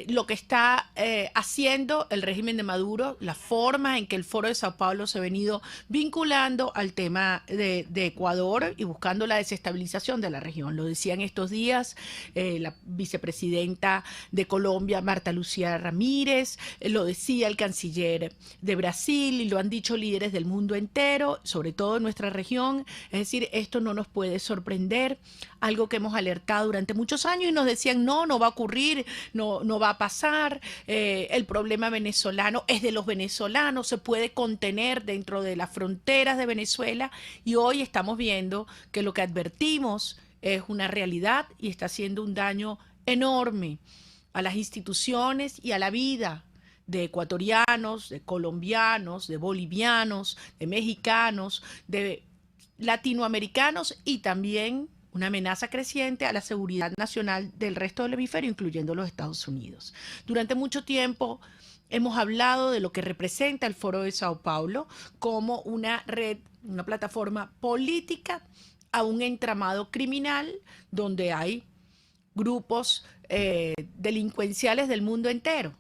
lo que está haciendo el régimen de Maduro, la forma en que el Foro de Sao Paulo se ha venido vinculando al tema de Ecuador y buscando la desestabilización de la región. Lo decían estos días la vicepresidenta de Colombia, Marta Lucía Ramírez, lo decía el canciller de Brasil y lo han dicho líderes del mundo entero, sobre todo en nuestra región. Es decir, esto no nos puede sorprender, algo que hemos alertado durante muchos años y nos decían no, no va a ocurrir, no va a pasar, el problema venezolano es de los venezolanos, se puede contener dentro de las fronteras de Venezuela y hoy estamos viendo que lo que advertimos es una realidad y está haciendo un daño enorme a las instituciones y a la vida de ecuatorianos, de colombianos, de bolivianos, de mexicanos, de latinoamericanos y también una amenaza creciente a la seguridad nacional del resto del hemisferio, incluyendo los Estados Unidos. Durante mucho tiempo hemos hablado de lo que representa el Foro de Sao Paulo como una red, una plataforma política a un entramado criminal donde hay grupos delincuenciales del mundo entero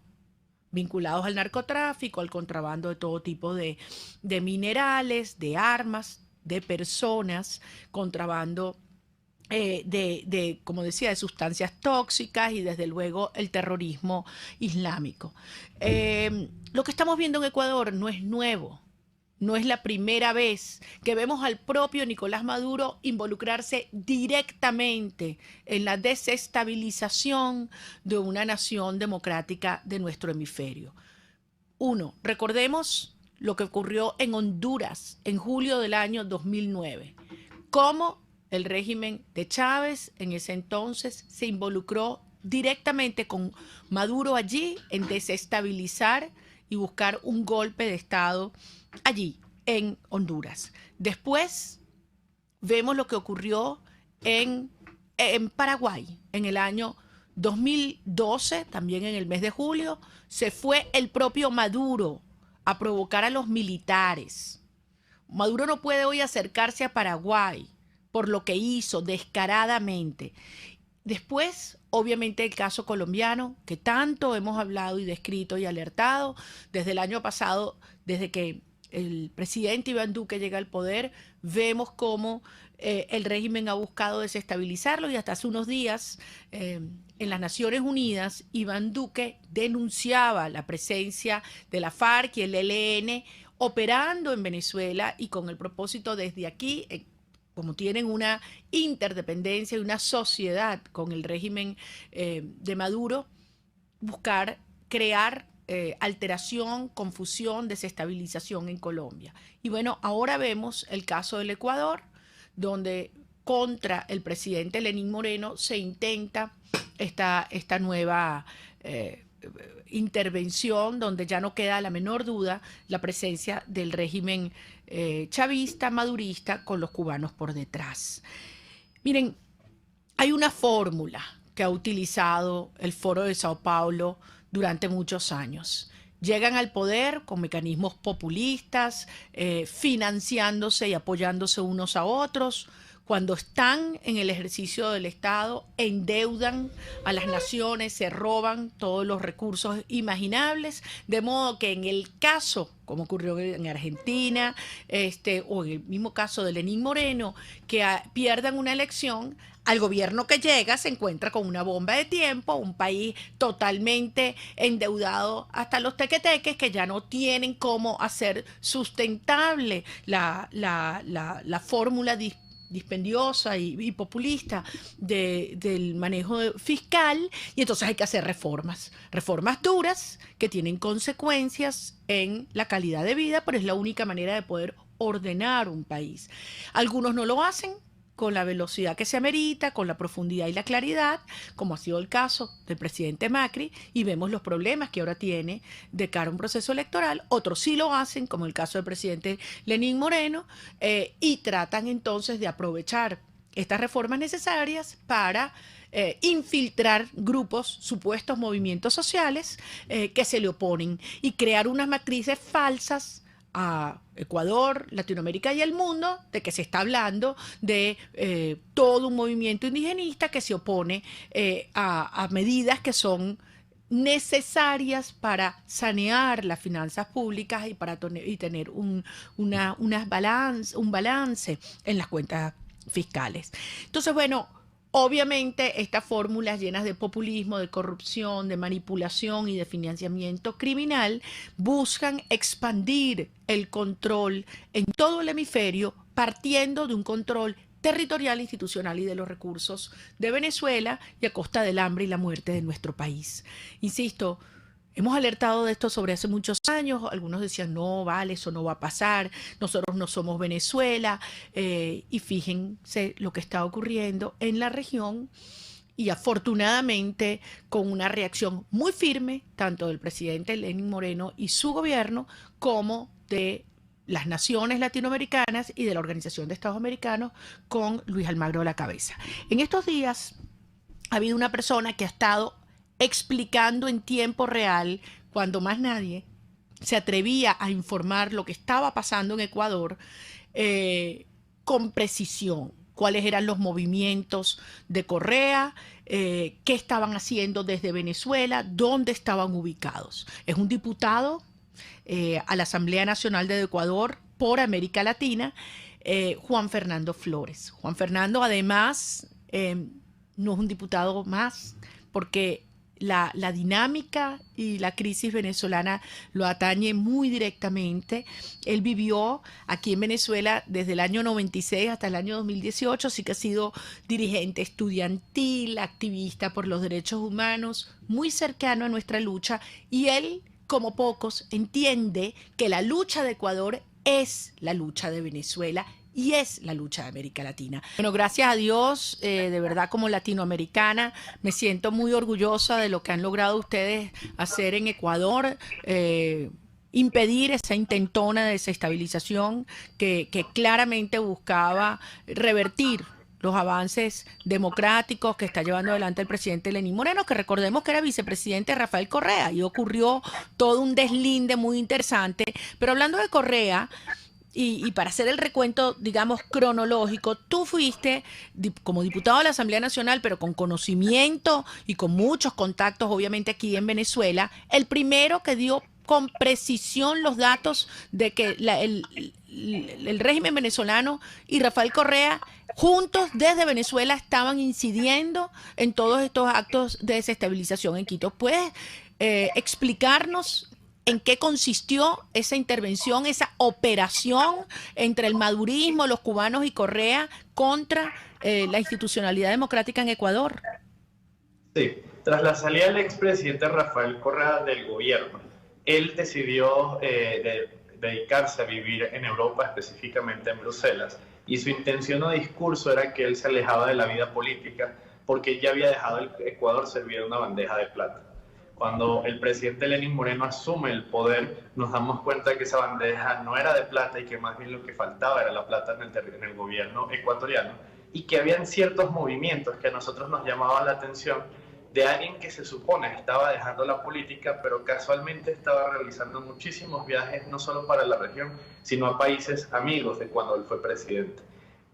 vinculados al narcotráfico, al contrabando de todo tipo de minerales, de armas, de personas, contrabando como decía, de sustancias tóxicas y desde luego el terrorismo islámico. Lo que estamos viendo en Ecuador no es nuevo. No es la primera vez que vemos al propio Nicolás Maduro involucrarse directamente en la desestabilización de una nación democrática de nuestro hemisferio. Uno, recordemos lo que ocurrió en Honduras en julio del año 2009. Cómo el régimen de Chávez en ese entonces se involucró directamente con Maduro allí en desestabilizar y buscar un golpe de Estado allí en Honduras. Después vemos lo que ocurrió en Paraguay en el año 2012, también en el mes de julio, se fue el propio Maduro a provocar a los militares. Maduro no puede hoy acercarse a Paraguay por lo que hizo descaradamente. Después, obviamente, el caso colombiano, que tanto hemos hablado y descrito y alertado desde el año pasado, desde que el presidente Iván Duque llega al poder, vemos cómo el régimen ha buscado desestabilizarlo y hasta hace unos días en las Naciones Unidas Iván Duque denunciaba la presencia de la FARC y el ELN operando en Venezuela y con el propósito desde aquí, como tienen una interdependencia y una sociedad con el régimen de Maduro, buscar crear alteración, confusión, desestabilización en Colombia. Y bueno, ahora vemos el caso del Ecuador, donde contra el presidente Lenín Moreno se intenta esta nueva intervención, donde ya no queda la menor duda la presencia del régimen chavista, madurista, con los cubanos por detrás. Miren, hay una fórmula que ha utilizado el Foro de Sao Paulo durante muchos años. Llegan al poder con mecanismos populistas, financiándose y apoyándose unos a otros. Cuando están en el ejercicio del Estado, endeudan a las naciones, se roban todos los recursos imaginables, de modo que en el caso, como ocurrió en Argentina, o en el mismo caso de Lenín Moreno, que pierdan una elección, al gobierno que llega se encuentra con una bomba de tiempo, un país totalmente endeudado hasta los tequeteques que ya no tienen cómo hacer sustentable la fórmula dispendiosa y populista del manejo fiscal, y entonces hay que hacer reformas duras que tienen consecuencias en la calidad de vida, pero es la única manera de poder ordenar un país. Algunos no lo hacen con la velocidad que se amerita, con la profundidad y la claridad, como ha sido el caso del presidente Macri, y vemos los problemas que ahora tiene de cara a un proceso electoral. Otros sí lo hacen, como el caso del presidente Lenín Moreno, y tratan entonces de aprovechar estas reformas necesarias para infiltrar grupos, supuestos movimientos sociales que se le oponen y crear unas matrices falsas a Ecuador, Latinoamérica y el mundo, de que se está hablando de todo un movimiento indigenista que se opone a medidas que son necesarias para sanear las finanzas públicas y para tener un balance en las cuentas fiscales. Entonces, bueno, obviamente estas fórmulas llenas de populismo, de corrupción, de manipulación y de financiamiento criminal buscan expandir el control en todo el hemisferio, partiendo de un control territorial, institucional y de los recursos de Venezuela, y a costa del hambre y la muerte de nuestro país. Insisto, hemos alertado de esto sobre hace muchos años. Algunos decían, no, vale, eso no va a pasar, nosotros no somos Venezuela, y fíjense lo que está ocurriendo en la región, y afortunadamente con una reacción muy firme, tanto del presidente Lenín Moreno y su gobierno, como de las naciones latinoamericanas y de la Organización de Estados Americanos, con Luis Almagro a la cabeza. En estos días ha habido una persona que ha estado explicando en tiempo real, cuando más nadie se atrevía a informar lo que estaba pasando en Ecuador, con precisión, cuáles eran los movimientos de Correa, qué estaban haciendo desde Venezuela, dónde estaban ubicados. Es un diputado a la Asamblea Nacional de Ecuador por América Latina, Juan Fernando Flores. Juan Fernando, además, no es un diputado más, porque la dinámica y la crisis venezolana lo atañe muy directamente. Él vivió aquí en Venezuela desde el año 96 hasta el año 2018, así que ha sido dirigente estudiantil, activista por los derechos humanos, muy cercano a nuestra lucha, y él, como pocos, entiende que la lucha de Ecuador es la lucha de Venezuela y es la lucha de América Latina. Bueno, gracias a Dios, de verdad, como latinoamericana, me siento muy orgullosa de lo que han logrado ustedes hacer en Ecuador, impedir esa intentona de desestabilización que claramente buscaba revertir los avances democráticos que está llevando adelante el presidente Lenín Moreno, que recordemos que era vicepresidente de Rafael Correa, y ocurrió todo un deslinde muy interesante. Pero hablando de Correa, y para hacer el recuento, digamos, cronológico, tú fuiste como diputado de la Asamblea Nacional, pero con conocimiento y con muchos contactos, obviamente, aquí en Venezuela, el primero que dio con precisión los datos de que el régimen venezolano y Rafael Correa juntos desde Venezuela estaban incidiendo en todos estos actos de desestabilización en Quito. ¿Puedes explicarnos en qué consistió esa intervención, esa operación entre el madurismo, los cubanos y Correa contra la institucionalidad democrática en Ecuador? Sí, tras la salida del expresidente Rafael Correa del gobierno, él decidió dedicarse a vivir en Europa, específicamente en Bruselas, y su intención o discurso era que él se alejaba de la vida política porque ya había dejado el Ecuador servido en una bandeja de plata. Cuando el presidente Lenín Moreno asume el poder, nos damos cuenta que esa bandeja no era de plata y que más bien lo que faltaba era la plata en el gobierno ecuatoriano, y que habían ciertos movimientos que a nosotros nos llamaban la atención de alguien que se supone estaba dejando la política, pero casualmente estaba realizando muchísimos viajes, no solo para la región, sino a países amigos de cuando él fue presidente.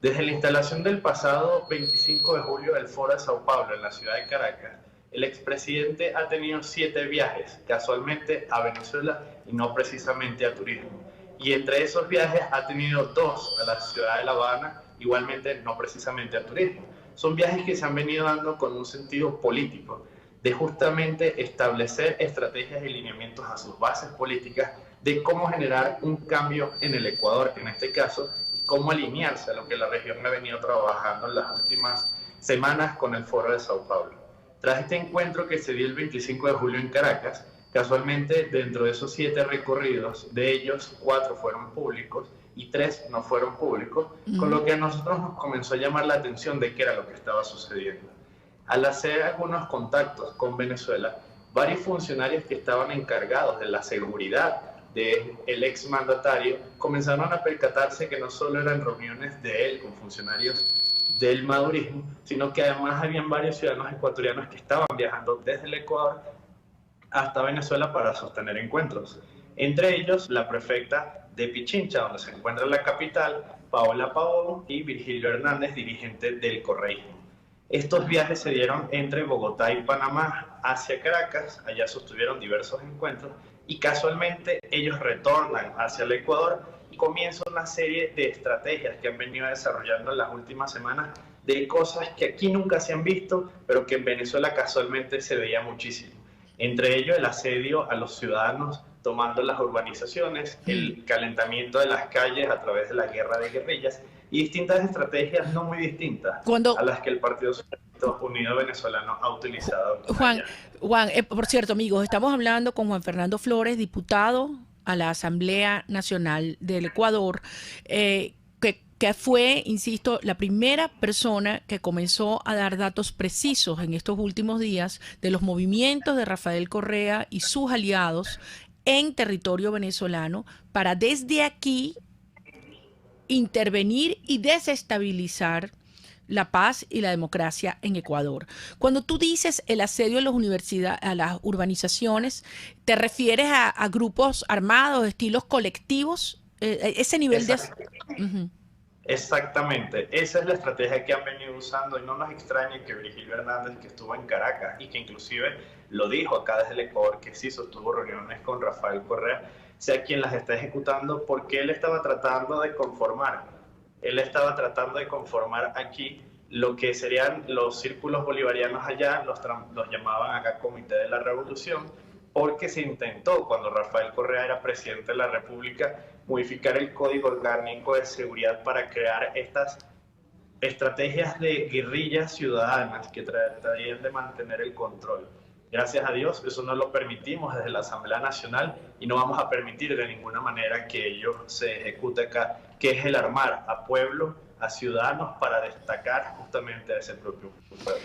Desde la instalación del pasado 25 de julio del Foro de Sao Paulo en la ciudad de Caracas, el expresidente ha tenido 7 viajes, casualmente a Venezuela y no precisamente a turismo. Y entre esos viajes ha tenido 2 a la ciudad de La Habana, igualmente no precisamente a turismo. Son viajes que se han venido dando con un sentido político, de justamente establecer estrategias y lineamientos a sus bases políticas de cómo generar un cambio en el Ecuador, en este caso, cómo alinearse a lo que la región ha venido trabajando en las últimas semanas con el Foro de Sao Paulo. Tras este encuentro que se dio el 25 de julio en Caracas, casualmente dentro de esos 7 recorridos, de ellos 4 fueron públicos y 3 no fueron públicos, con lo que a nosotros nos comenzó a llamar la atención de qué era lo que estaba sucediendo. Al hacer algunos contactos con Venezuela, varios funcionarios que estaban encargados de la seguridad del exmandatario comenzaron a percatarse que no solo eran reuniones de él con funcionarios del madurismo, sino que además habían varios ciudadanos ecuatorianos que estaban viajando desde el Ecuador hasta Venezuela para sostener encuentros. Entre ellos, la prefecta de Pichincha, donde se encuentra la capital, Paola Pavón, y Virgilio Hernández, dirigente del correísmo. Estos viajes se dieron entre Bogotá y Panamá hacia Caracas, allá sostuvieron diversos encuentros y casualmente ellos retornan hacia el Ecuador y comienza una serie de estrategias que han venido desarrollando en las últimas semanas de cosas que aquí nunca se han visto, pero que en Venezuela casualmente se veía muchísimo. Entre ellos el asedio a los ciudadanos tomando las urbanizaciones, el calentamiento de las calles a través de la guerra de guerrillas y distintas estrategias no muy distintas Cuando, a las que el Partido Unido Venezolano ha utilizado. Juan, por cierto, amigos, estamos hablando con Juan Fernando Flores, diputado a la Asamblea Nacional del Ecuador, que fue, insisto, la primera persona que comenzó a dar datos precisos en estos últimos días de los movimientos de Rafael Correa y sus aliados en territorio venezolano para desde aquí intervenir y desestabilizar la paz y la democracia en Ecuador. Cuando tú dices el asedio a las universidades, a las urbanizaciones, ¿te refieres a grupos armados, estilos colectivos? Ese nivel de... Uh-huh. Exactamente, esa es la estrategia que han venido usando y no nos extraña que Virgilio Hernández, que estuvo en Caracas y que inclusive lo dijo acá desde el Ecuador, que sí sostuvo reuniones con Rafael Correa, sea quien las está ejecutando porque él estaba tratando de conformar. Él estaba tratando de conformar aquí lo que serían los círculos bolivarianos allá, los llamaban acá Comité de la Revolución, porque se intentó, cuando Rafael Correa era presidente de la República, modificar el Código Orgánico de Seguridad para crear estas estrategias de guerrillas ciudadanas que tratarían de mantener el control. Gracias a Dios, eso no lo permitimos desde la Asamblea Nacional y no vamos a permitir de ninguna manera que ello se ejecute acá, que es el armar a pueblo, a ciudadanos para destacar justamente a ese propio pueblo.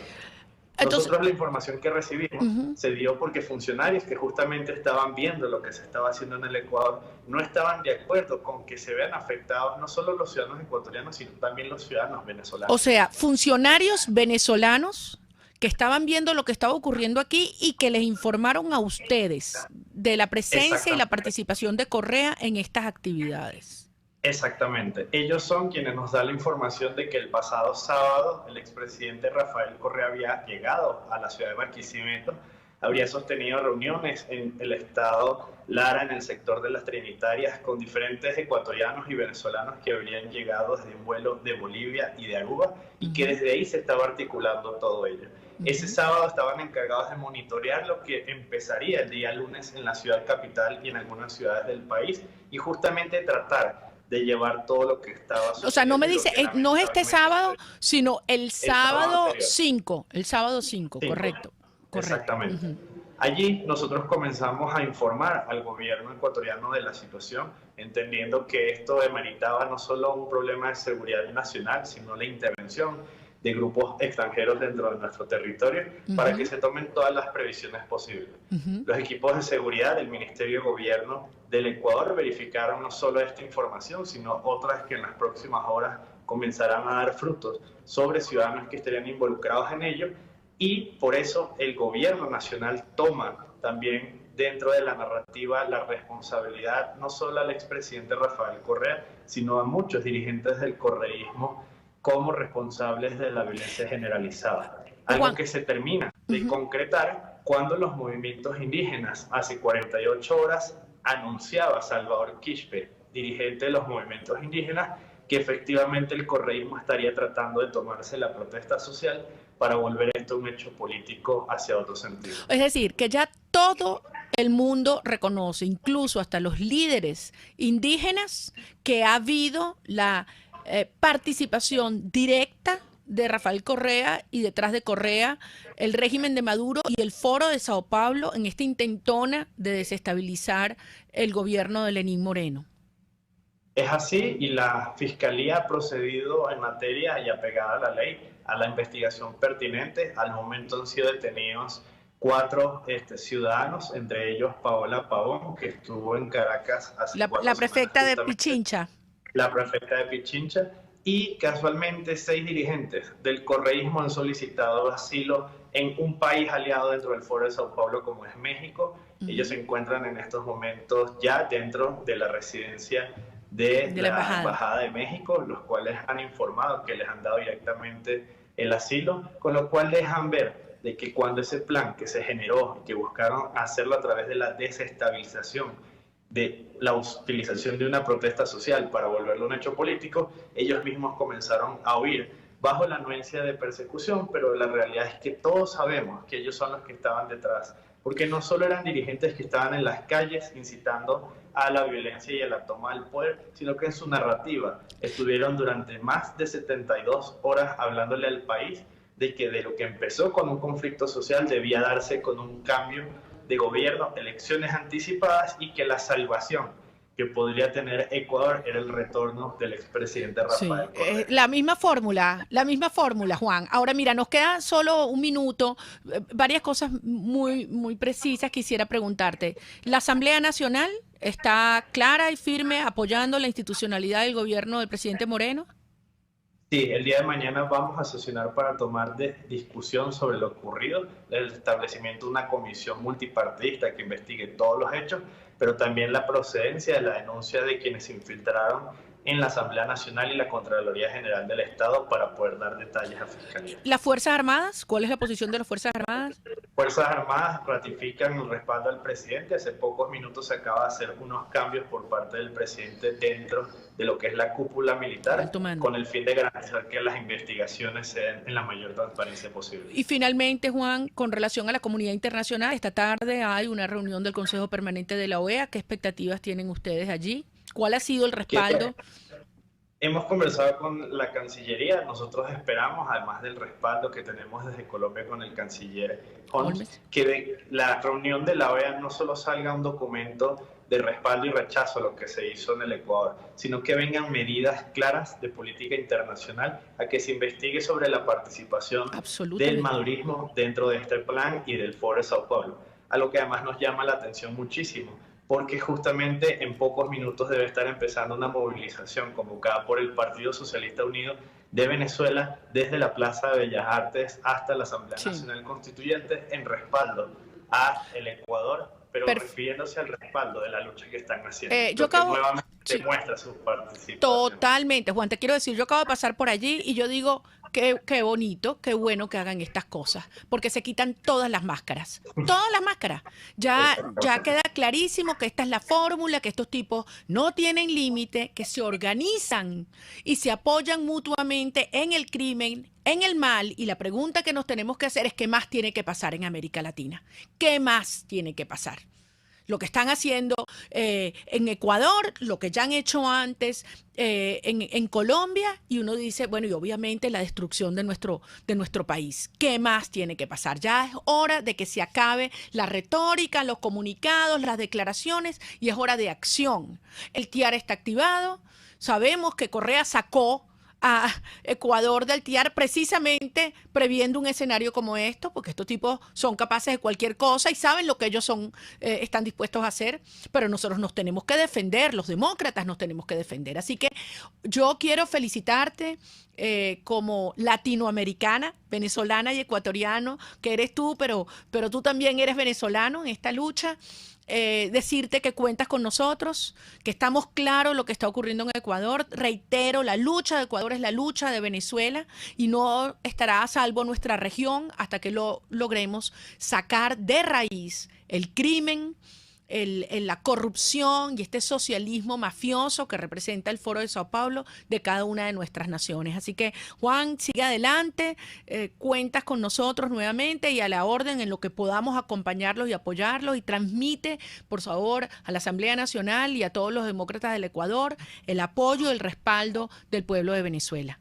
Nosotros la información que recibimos se dio porque funcionarios que justamente estaban viendo lo que se estaba haciendo en el Ecuador no estaban de acuerdo con que se vean afectados no solo los ciudadanos ecuatorianos, sino también los ciudadanos venezolanos. O sea, funcionarios venezolanos que estaban viendo lo que estaba ocurriendo aquí y que les informaron a ustedes de la presencia y la participación de Correa en estas actividades. Exactamente. Ellos son quienes nos dan la información de que el pasado sábado el expresidente Rafael Correa había llegado a la ciudad de Barquisimeto, habría sostenido reuniones en el estado Lara, en el sector de las Trinitarias, con diferentes ecuatorianos y venezolanos que habrían llegado desde un vuelo de Bolivia y de Aruba y que desde ahí se estaba articulando todo ello. Ese sábado estaban encargados de monitorear lo que empezaría el día lunes en la ciudad capital y en algunas ciudades del país y justamente tratar de llevar todo lo que estaba sucediendo. O sea, no me dice, no es este sábado, sino el sábado 5. El sábado 5, correcto. Exactamente. Allí nosotros comenzamos a informar al gobierno ecuatoriano de la situación, entendiendo que esto demeritaba no solo un problema de seguridad nacional, sino la intervención de grupos extranjeros dentro de nuestro territorio para que se tomen todas las previsiones posibles. Los equipos de seguridad del Ministerio de Gobierno del Ecuador verificaron no solo esta información, sino otras que en las próximas horas comenzarán a dar frutos sobre ciudadanos que estarían involucrados en ello y por eso el gobierno nacional toma también dentro de la narrativa la responsabilidad no solo al expresidente Rafael Correa, sino a muchos dirigentes del correísmo como responsables de la violencia generalizada. Algo que se termina de concretar cuando los movimientos indígenas hace 48 horas anunciaba Salvador Quispe, dirigente de los movimientos indígenas, que efectivamente el correísmo estaría tratando de tomarse la protesta social para volver esto un hecho político hacia otro sentido. Es decir, que ya todo el mundo reconoce, incluso hasta los líderes indígenas, que ha habido la participación directa de Rafael Correa y detrás de Correa el régimen de Maduro y el Foro de Sao Paulo en esta intentona de desestabilizar el gobierno de Lenín Moreno. Es así y la Fiscalía ha procedido en materia y apegada a la ley, a la investigación pertinente. Al momento han sido detenidos 4 ciudadanos, entre ellos Paola Pavón, que estuvo en Caracas hace 4 semanas. La prefecta de Pichincha. La prefecta de Pichincha y casualmente 6 dirigentes del correísmo han solicitado asilo en un país aliado dentro del Foro de Sao Paulo como es México. Ellos se encuentran en estos momentos ya dentro de la residencia de la Embajada de México, los cuales han informado que les han dado directamente el asilo, con lo cual dejan ver de que cuando ese plan que se generó, que buscaron hacerlo a través de la desestabilización, de la utilización de una protesta social para volverlo un hecho político, ellos mismos comenzaron a huir bajo la anuencia de persecución, pero la realidad es que todos sabemos que ellos son los que estaban detrás, porque no solo eran dirigentes que estaban en las calles incitando a la violencia y a la toma del poder, sino que en su narrativa estuvieron durante más de 72 horas hablándole al país de que de lo que empezó con un conflicto social debía darse con un cambio de gobierno, elecciones anticipadas, y que la salvación que podría tener Ecuador era el retorno del expresidente Rafael Correa. La misma fórmula, Juan. Ahora mira, nos queda solo un minuto, varias cosas muy precisas quisiera preguntarte. ¿La Asamblea Nacional está clara y firme apoyando la institucionalidad del gobierno del presidente Moreno? Sí, el día de mañana vamos a sesionar para tomar discusión sobre lo ocurrido, el establecimiento de una comisión multipartidista que investigue todos los hechos, pero también la procedencia de la denuncia de quienes se infiltraron en la Asamblea Nacional y la Contraloría General del Estado para poder dar detalles a Fiscalía. ¿Las Fuerzas Armadas? ¿Cuál es la posición de las Fuerzas Armadas? Fuerzas Armadas ratifican el respaldo al presidente. Hace pocos minutos se acaba de hacer unos cambios por parte del presidente dentro de lo que es la cúpula militar, con el fin de garantizar que las investigaciones se den en la mayor transparencia posible. Y finalmente, Juan, con relación a la comunidad internacional, esta tarde hay una reunión del Consejo Permanente de la OEA. ¿Qué expectativas tienen ustedes allí? ¿Cuál ha sido el respaldo? Hemos conversado con la Cancillería. Nosotros esperamos, además del respaldo que tenemos desde Colombia con el canciller Holmes, que de la reunión de la OEA no solo salga un documento de respaldo y rechazo a lo que se hizo en el Ecuador, sino que vengan medidas claras de política internacional a que se investigue sobre la participación del madurismo dentro de este plan y del Foro de Sao Paulo. A lo que además nos llama la atención muchísimo, porque justamente en pocos minutos debe estar empezando una movilización convocada por el Partido Socialista Unido de Venezuela desde la Plaza de Bellas Artes hasta la Asamblea Nacional Constituyente en respaldo a el Ecuador, pero refiriéndose al respaldo de la lucha que están haciendo. Nuevamente demuestra su participación. Totalmente, Juan, te quiero decir, yo acabo de pasar por allí y yo digo, qué bonito, qué bueno que hagan estas cosas, porque se quitan todas las máscaras, Ya queda clarísimo que esta es la fórmula, que estos tipos no tienen límite, que se organizan y se apoyan mutuamente en el crimen, en el mal, y la pregunta que nos tenemos que hacer es ¿qué más tiene que pasar en América Latina? ¿Qué más tiene que pasar? Lo que están haciendo en Ecuador, lo que ya han hecho antes en Colombia, y uno dice, bueno, y obviamente la destrucción de nuestro país. ¿Qué más tiene que pasar? Ya es hora de que se acabe la retórica, los comunicados, las declaraciones, y es hora de acción. El TIAR está activado. Sabemos que Correa sacó a Ecuador del TIAR precisamente previendo un escenario como esto, porque estos tipos son capaces de cualquier cosa y saben lo que ellos están dispuestos a hacer, pero nosotros nos tenemos que defender, los demócratas nos tenemos que defender. Así que yo quiero felicitarte como latinoamericana, venezolana y ecuatoriano, que eres tú, pero tú también eres venezolano en esta lucha. Decirte que cuentas con nosotros, que estamos claros lo que está ocurriendo en Ecuador. Reitero, la lucha de Ecuador es la lucha de Venezuela y no estará a salvo nuestra región hasta que lo logremos sacar de raíz el crimen, la corrupción y este socialismo mafioso que representa el Foro de Sao Paulo de cada una de nuestras naciones. Así que, Juan, sigue adelante, cuentas con nosotros nuevamente y a la orden en lo que podamos acompañarlos y apoyarlos, y transmite, por favor, a la Asamblea Nacional y a todos los demócratas del Ecuador el apoyo y el respaldo del pueblo de Venezuela.